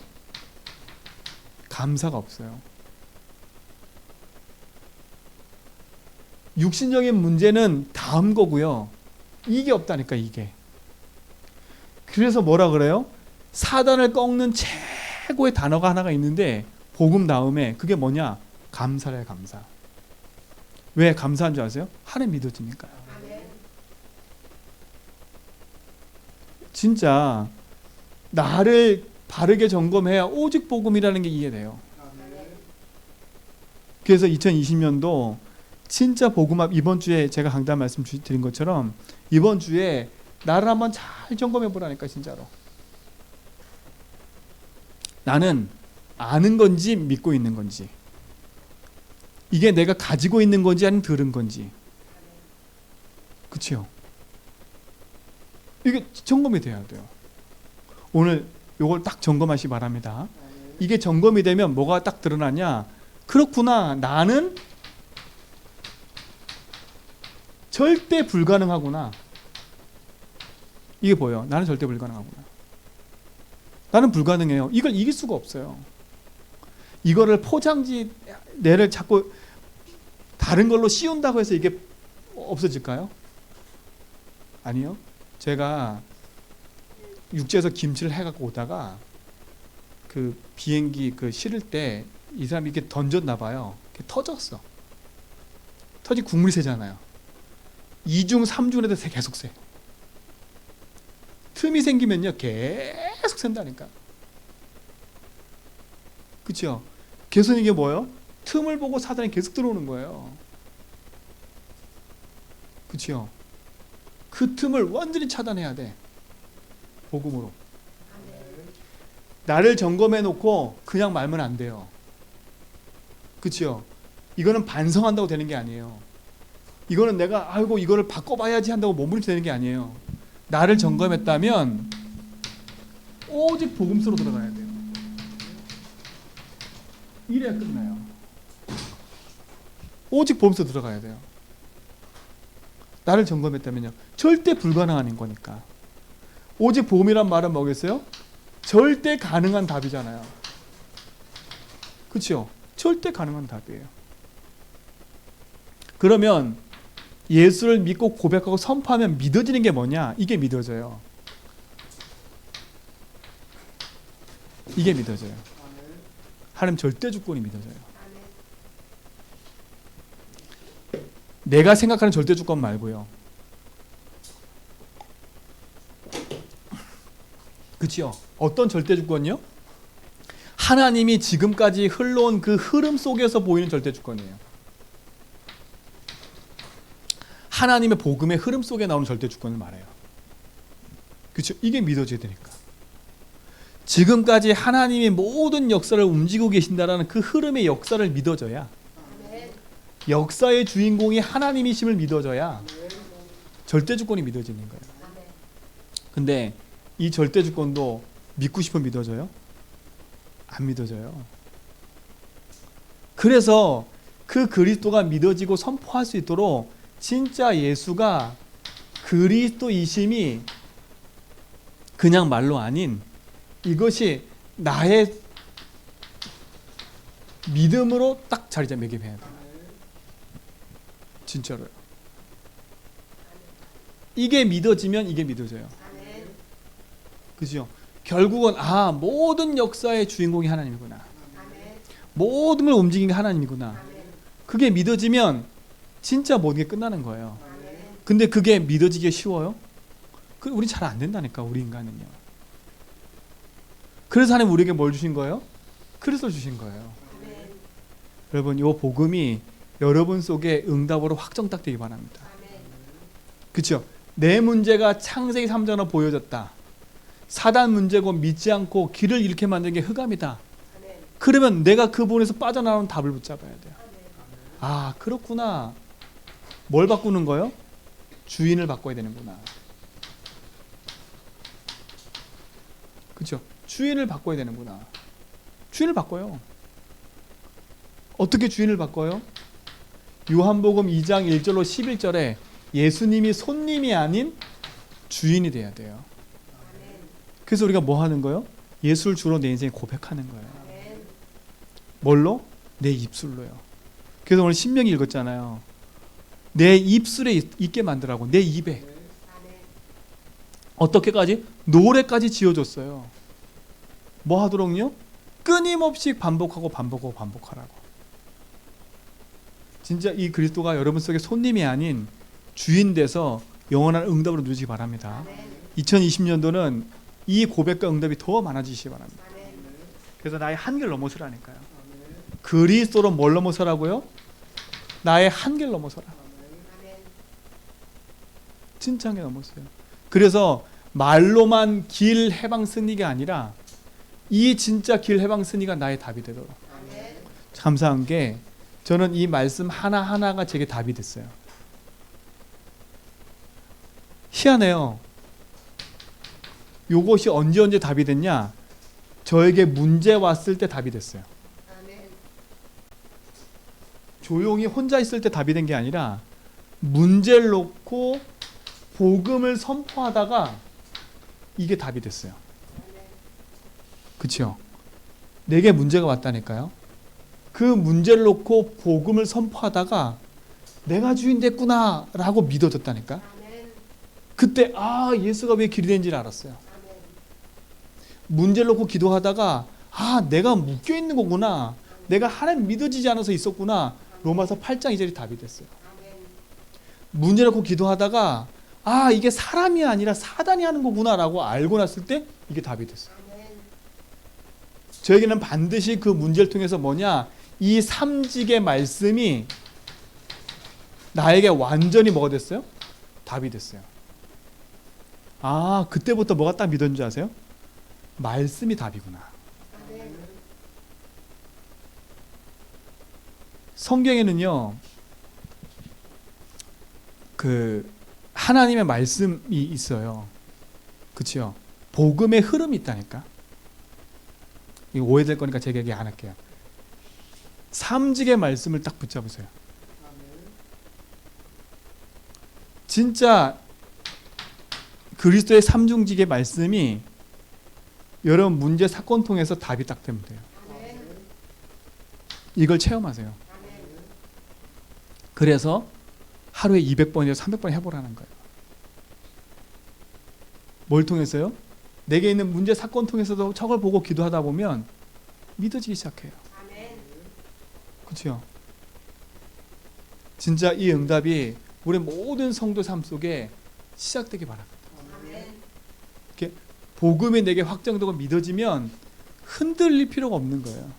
감사가 없어요. 육신적인 문제는 다음 거고요. 이게 없다니까, 이게. 그래서 뭐라 그래요? 사단을 꺾는 최고의 단어가 하나가 있는데, 복음 다음에 그게 뭐냐? 감사래, 감사. 왜 감사한 줄 아세요? 하나님 믿어지니까요. 진짜 나를 바르게 점검해야 오직 복음이라는 게 이해돼요. 그래서 2020년도 진짜 복음 앞, 이번 주에 제가 강단 말씀 드린 것처럼 이번 주에 나를 한번 잘 점검해 보라니까. 진짜로 나는 아는 건지 믿고 있는 건지, 이게 내가 가지고 있는 건지 아니면 들은 건지. 그렇죠? 이게 점검이 돼야 돼요. 오늘 이걸 딱 점검하시기 바랍니다. 이게 점검이 되면 뭐가 딱 드러나냐? 그렇구나, 나는 절대 불가능하구나. 이게 보여요. 나는 절대 불가능하구나. 나는 불가능해요. 이걸 이길 수가 없어요. 이거를 포장지 내를 자꾸 다른 걸로 씌운다고 해서 이게 없어질까요? 아니요. 제가 육지에서 김치를 해갖고 오다가 그 비행기 그 실을 때 이 사람이 이렇게 던졌나 봐요. 터졌어. 터지 국물이 새잖아요. 2중 3중에도 계속 새. 틈이 생기면요 계속 샌다니까. 그렇죠? 계속 이게 뭐예요? 틈을 보고 사단이 계속 들어오는 거예요. 그렇죠? 그 틈을 완전히 차단해야 돼. 복음으로. 나를 점검해 놓고 그냥 말면 안 돼요. 그렇죠? 이거는 반성한다고 되는 게 아니에요. 이거는 내가 아이고 이거를 바꿔봐야지 한다고 몸부림치는 게 아니에요. 나를 점검했다면 오직 복음서로 들어가야 돼요. 이래야 끝나요. 오직 복음서 들어가야 돼요. 나를 점검했다면요. 절대 불가능한 거니까. 오직 복음이란 말은 뭐겠어요? 절대 가능한 답이잖아요. 그렇죠? 절대 가능한 답이에요. 그러면 예수를 믿고 고백하고 선포하면 믿어지는 게 뭐냐? 이게 믿어져요. 이게 믿어져요. 하나님 절대 주권이 믿어져요. 내가 생각하는 절대 주권 말고요. 그렇죠? 어떤 절대 주권이요? 하나님이 지금까지 흘러온 그 흐름 속에서 보이는 절대 주권이에요. 하나님의 복음의 흐름 속에 나오는 절대 주권을 말해요. 그렇죠? 이게 믿어져야 되니까. 지금까지 하나님이 모든 역사를 움직이고 계신다라는 그 흐름의 역사를 믿어져야, 역사의 주인공이 하나님이심을 믿어져야 절대 주권이 믿어지는 거예요. 근데 이 절대 주권도 믿고 싶어 믿어져요? 안 믿어져요. 그래서 그 그리스도가 믿어지고 선포할 수 있도록 진짜 예수가 그리스도이심이 그냥 말로 아닌 이것이 나의 믿음으로 딱 자리 잡게 해야 돼요. 진짜로요. 이게 믿어지면 이게 믿어져요. 그죠? 결국은 모든 역사의 주인공이 하나님이구나. 모든 걸 움직이는 게 하나님이구나. 그게 믿어지면 진짜 모든 게 끝나는 거예요. 근데 그게 믿어지기 쉬워요? 우리 잘 안 된다니까, 우리 인간은요. 그래서 하나님 우리에게 뭘 주신 거예요? 그리스도를 주신 거예요. 여러분, 이 복음이 여러분 속에 응답으로 확정 딱 되기 바랍니다. 그렇죠? 내 문제가 창세기 3장으로 보여졌다. 사단 문제고 믿지 않고 길을 잃게 만든 게 흑암이다. 그러면 내가 그 부분에서 빠져나오는 답을 붙잡아야 돼요. 그렇구나. 뭘 바꾸는 거예요? 주인을 바꿔야 되는구나. 그렇죠? 주인을 바꿔야 되는구나. 주인을 바꿔요. 어떻게 주인을 바꿔요? 요한복음 2장 1절로 11절에 예수님이 손님이 아닌 주인이 돼야 돼요. 그래서 우리가 뭐 하는 거예요? 예수를 주로 내 인생에 고백하는 거예요. 뭘로? 내 입술로요. 그래서 오늘 신명기 읽었잖아요. 내 입술에 있게 만들라고. 내 입에. 어떻게까지? 노래까지 지어줬어요. 뭐 하도록요? 끊임없이 반복하고 반복하라고. 진짜 이 그리스도가 여러분 속에 손님이 아닌 주인 돼서 영원한 응답으로 누리시기 바랍니다. 2020년도는 이 고백과 응답이 더 많아지시기 바랍니다. 그래서 나의 한계를 넘어서라니까요. 그리스도로 뭘 넘어서라고요? 나의 한계를 넘어서라. 진짜 한계 넘었어요. 그래서 말로만 길 해방 승리가 아니라 이 진짜 길 해방 승리가 나의 답이 되도록. 감사한 게 저는 이 말씀 하나하나가 제게 답이 됐어요. 희한해요. 요것이 언제 답이 됐냐? 저에게 문제 왔을 때 답이 됐어요. 조용히 혼자 있을 때 답이 된 게 아니라 문제를 놓고 복음을 선포하다가 이게 답이 됐어요. 그렇죠? 내게 문제가 왔다니까요. 그 문제를 놓고 복음을 선포하다가 내가 주인 됐구나 라고 믿어졌다니까. 그때 예수가 왜 길이 된지를 알았어요. 문제를 놓고 기도하다가 내가 묶여있는 거구나. 내가 하나님 믿어지지 않아서 있었구나. 로마서 8장 2절이 답이 됐어요. 문제를 놓고 기도하다가 이게 사람이 아니라 사단이 하는 거구나 라고 알고 났을 때 이게 답이 됐어요. 저에게는 반드시 그 문제를 통해서 뭐냐, 이 삼직의 말씀이 나에게 완전히 뭐가 됐어요? 답이 됐어요. 그때부터 뭐가 딱 믿었는 줄 아세요? 말씀이 답이구나. 성경에는요, 하나님의 말씀이 있어요. 그렇죠? 복음의 흐름이 있다니까. 이거 오해될 거니까 제가 얘기 안 할게요. 삼직의 말씀을 딱 붙잡으세요. 진짜 그리스도의 삼중직의 말씀이 여러분 문제 사건 통해서 답이 딱 되면 돼요. 이걸 체험하세요. 그래서 하루에 200번이나 300번 해보라는 거예요. 뭘 통해서요? 내게 있는 문제 사건 통해서도 저걸 보고 기도하다 보면 믿어지기 시작해요. 그렇죠? 진짜 이 응답이 우리 모든 성도 삶 속에 시작되기 바랍니다. 이렇게 복음이 내게 확정되고 믿어지면 흔들릴 필요가 없는 거예요.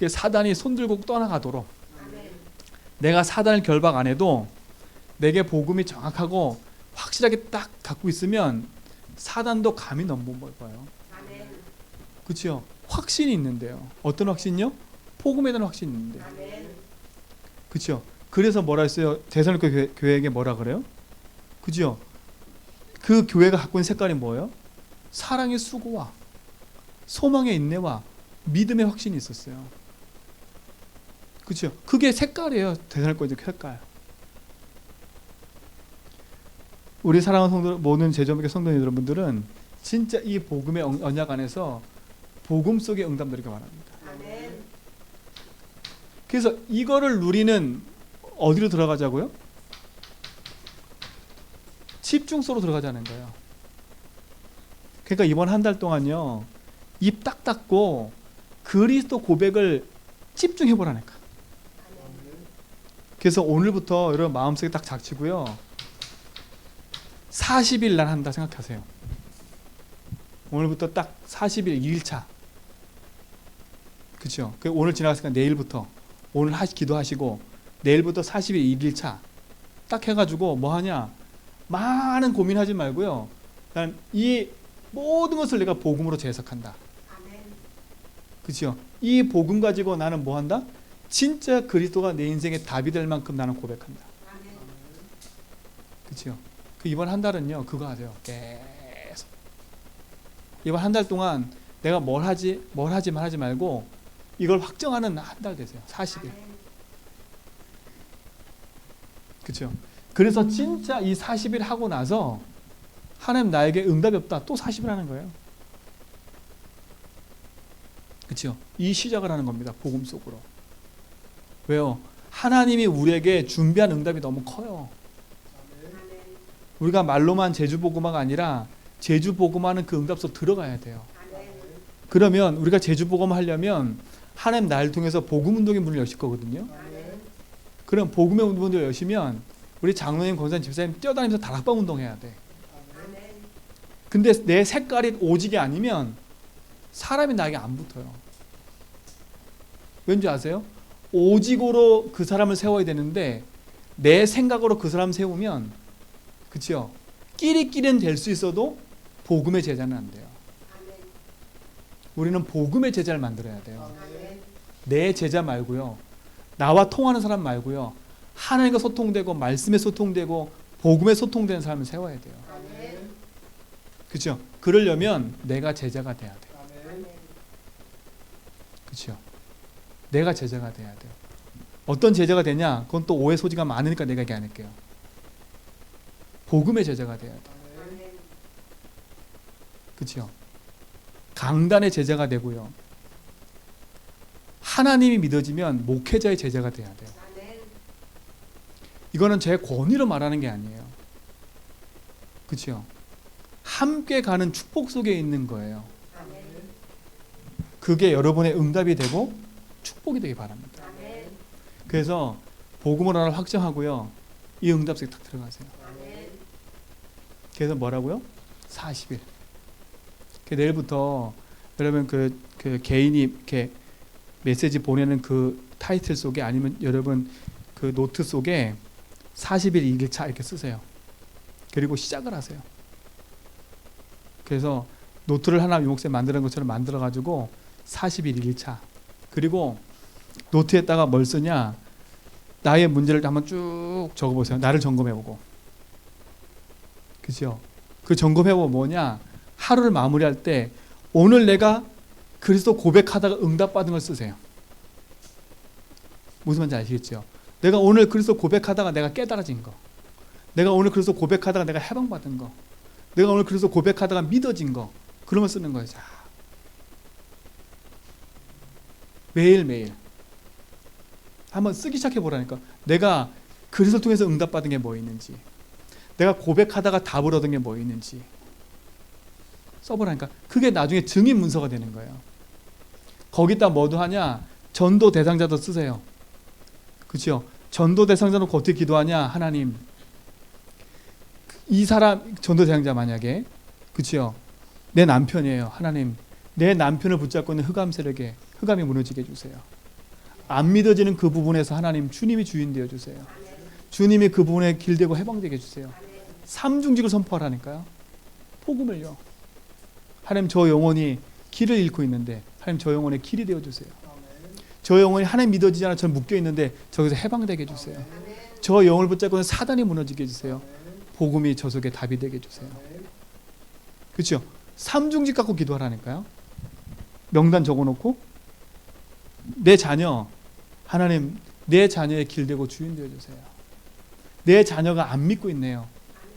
사단이 손들고 떠나가도록 내가 사단을 결박 안 해도 내게 복음이 정확하고 확실하게 딱 갖고 있으면 사단도 감히 넘보못 봐요. 그렇죠? 확신이 있는데요. 어떤 확신이요? 복음에 대한 확신이 있는데. 그렇죠? 그래서 뭐라 했어요? 데살로니가 교회에게 뭐라 그래요? 그죠? 그 교회가 갖고 있는 색깔이 뭐예요? 사랑의 수고와 소망의 인내와 믿음의 확신이 있었어요. 그렇죠? 그게 색깔이에요. 대살권의 색깔. 우리 사랑하는 성도 모든 제자목회 성도 여러분들은 진짜 이 복음의 언약 안에서 복음 속의 응답들이 말합니다. 그래서 이거를 누리는 어디로 들어가자고요? 집중소로 들어가자는 거예요. 그러니까 이번 한 달 동안요, 입 딱 닫고 그리스도 고백을 집중해 보라니까. 그래서 오늘부터 여러분 마음속에 딱 작치고요, 40일 난 한다 생각하세요. 오늘부터 딱 40일 2일차. 그렇죠? 오늘 지나갔으니까 내일부터 오늘 기도하시고 내일부터 40일 2일차 딱 해가지고 뭐 하냐? 많은 고민하지 말고요. 난 이 모든 것을 내가 복음으로 재해석한다. 그렇죠? 이 복음 가지고 나는 뭐 한다? 진짜 그리스도가 내 인생의 답이 될 만큼 나는 고백한다. 그렇죠? 그 이번 한 달은요 그거 하세요. 계속 이번 한 달 동안 내가 뭘 하지만 하지 말고 이걸 확정하는 한 달 되세요. 40일. 그렇죠? 그래서 진짜 이 40일 하고 나서 하나님 나에게 응답이 없다. 또 40일 하는 거예요. 그렇죠? 이 시작을 하는 겁니다. 복음 속으로. 왜요? 하나님이 우리에게 준비한 응답이 너무 커요. 우리가 말로만 제주복음화가 아니라 제주복음화는 그 응답 속 들어가야 돼요. 그러면 우리가 제주복음화 하려면 하나님 나를 통해서 복음운동의 문을 여실 거거든요. 그럼 복음의 문을 여시면 우리 장로님, 권사님, 집사님 뛰어다니면서 다락방 운동해야 돼. 근데 내 색깔이 오직이 아니면 사람이 나에게 안 붙어요. 왠지 아세요? 오직으로 그 사람을 세워야 되는데 내 생각으로 그 사람 세우면, 그렇죠? 끼리끼리는 될 수 있어도 복음의 제자는 안 돼요. 우리는 복음의 제자를 만들어야 돼요. 내 제자 말고요. 나와 통하는 사람 말고요. 하나님과 소통되고 말씀에 소통되고 복음에 소통되는 사람을 세워야 돼요. 그렇죠? 그러려면 내가 제자가 돼야 돼요. 그렇죠? 내가 제자가 돼야 돼요. 어떤 제자가 되냐? 그건 또 오해 소지가 많으니까 내가 얘기 안 할게요. 복음의 제자가 돼야 돼요. 그렇죠? 강단의 제자가 되고요. 하나님이 믿어지면 목회자의 제자가 돼야 돼요. 이거는 제 권위로 말하는 게 아니에요. 그렇죠? 함께 가는 축복 속에 있는 거예요. 그게 여러분의 응답이 되고 축복이 되기 바랍니다. 그래서 복음을 하나 확정하고요. 이 응답 속에 딱 들어가세요. 그래서 뭐라고요? 40일. 내일부터 여러분 그 개인이 이렇게 메시지 보내는 그 타이틀 속에 아니면 여러분 그 노트 속에 40일 2일차 이렇게 쓰세요. 그리고 시작을 하세요. 그래서 노트를 하나 유목사님 만드는 것처럼 만들어 가지고 40일 2일차. 그리고 노트에다가 뭘 쓰냐? 나의 문제를 한번 쭉 적어보세요. 나를 점검해보고. 그죠? 그 점검해보고 뭐냐? 하루를 마무리할 때 오늘 내가 그리스도 고백하다가 응답받은 걸 쓰세요. 무슨 말인지 아시겠죠? 내가 오늘 그리스도 고백하다가 내가 깨달아진 거, 내가 오늘 그리스도 고백하다가 내가 해방받은 거, 내가 오늘 그리스도 고백하다가 믿어진 거, 그런 걸 쓰는 거예요. 자, 매일매일 한번 쓰기 시작해 보라니까. 내가 그리스도를 통해서 응답받은 게 뭐 있는지, 내가 고백하다가 답을 얻은 게 뭐 있는지 써보라니까. 그게 나중에 증인 문서가 되는 거예요. 거기다 뭐도 하냐? 전도 대상자도 쓰세요. 그렇죠? 전도 대상자 놓고 어떻게 기도하냐? 하나님, 이 사람 전도 대상자 만약에, 그렇죠? 내 남편이에요. 하나님, 내 남편을 붙잡고 있는 흑암 세력에 흑암이 무너지게 해주세요. 안 믿어지는 그 부분에서 하나님, 주님이 주인 되어 주세요. 주님이 그 부분에 길되고 해방되게 해주세요. 삼중직을 선포하라니까요. 복음을요. 하나님, 저 영혼이 길을 잃고 있는데 하나님, 저 영혼의 길이 되어 주세요. 저 영혼이 하나님 믿어지지 않아 저는 묶여 있는데 저기서 해방되게 해주세요. 저 영혼을 붙잡고 있는 사단이 무너지게 해주세요. 복음이 저 속에 답이 되게 해주세요. 그렇죠? 삼중직 갖고 기도하라니까요. 명단 적어놓고 내 자녀 하나님 내 자녀의 길되고 주인 되어주세요. 내 자녀가 안 믿고 있네요.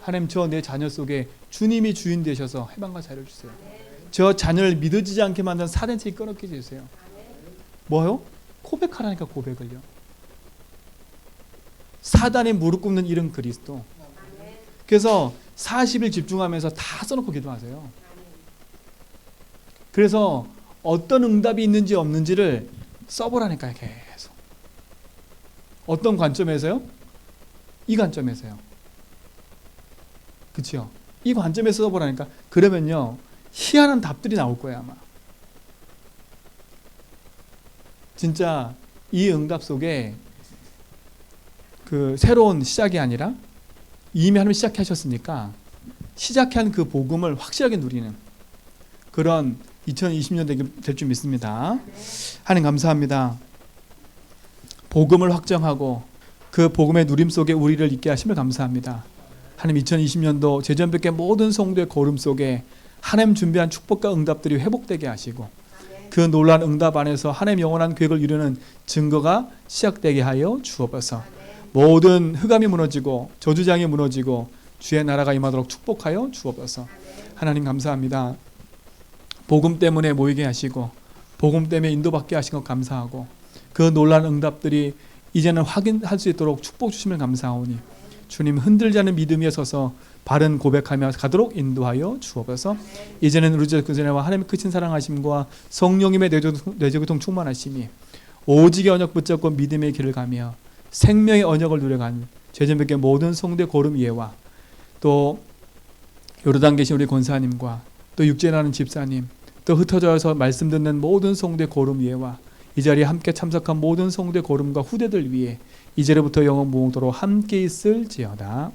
하나님 저 내 자녀 속에 주님이 주인 되셔서 해방과 자유를 주세요. 저 자녀를 믿어지지 않게 만든 사단체에 끊어게 해주세요. 뭐요? 고백하라니까 고백을요. 사단이 무릎 꿇는 이름 그리스도. 그래서 40일 집중하면서 다 써놓고 기도하세요. 그래서 어떤 응답이 있는지 없는지를 써보라니까요. 계속. 어떤 관점에서요? 이 관점에서요. 그렇죠? 이 관점에서 써보라니까. 그러면요 희한한 답들이 나올 거예요. 아마 진짜 이 응답 속에 그 새로운 시작이 아니라 이미 하나님 시작하셨으니까 시작한 그 복음을 확실하게 누리는 그런 2020년 될 줄 믿습니다. 하나님 감사합니다. 복음을 확정하고 그 복음의 누림 속에 우리를 있게 하심을 감사합니다. 하나님 2020년도 제전백의 모든 성도의 걸음 속에 하나님 준비한 축복과 응답들이 회복되게 하시고 그 놀라운 응답 안에서 하나님 영원한 계획을 이루는 증거가 시작되게 하여 주옵소서. 모든 흑암이 무너지고 저주장이 무너지고 주의 나라가 임하도록 축복하여 주옵소서. 하나님 감사합니다. 복음 때문에 모이게 하시고 복음 때문에 인도받게 하신 것 감사하고 그 놀라운 응답들이 이제는 확인할 수 있도록 축복 주심을 감사하오니 주님 흔들지 않는 믿음에 서서 바른 고백하며 가도록 인도하여 주옵소서. 이제는 우리 주 그전에와 하나님의 크신 사랑하심과 성령님의 내조교통 충만하심이 오직의 언약 붙잡고 믿음의 길을 가며 생명의 언약을 누려간 죄전백의 모든 성도의 걸음 위에와 또 요르단 계신 우리 권사님과 또 육지에 나는 집사님 또 흩어져서 말씀 듣는 모든 성도의 걸음 위에와 이 자리에 함께 참석한 모든 성도의 걸음과 후대들 위에 이제로부터 영원 무궁토록 함께 있을지어다.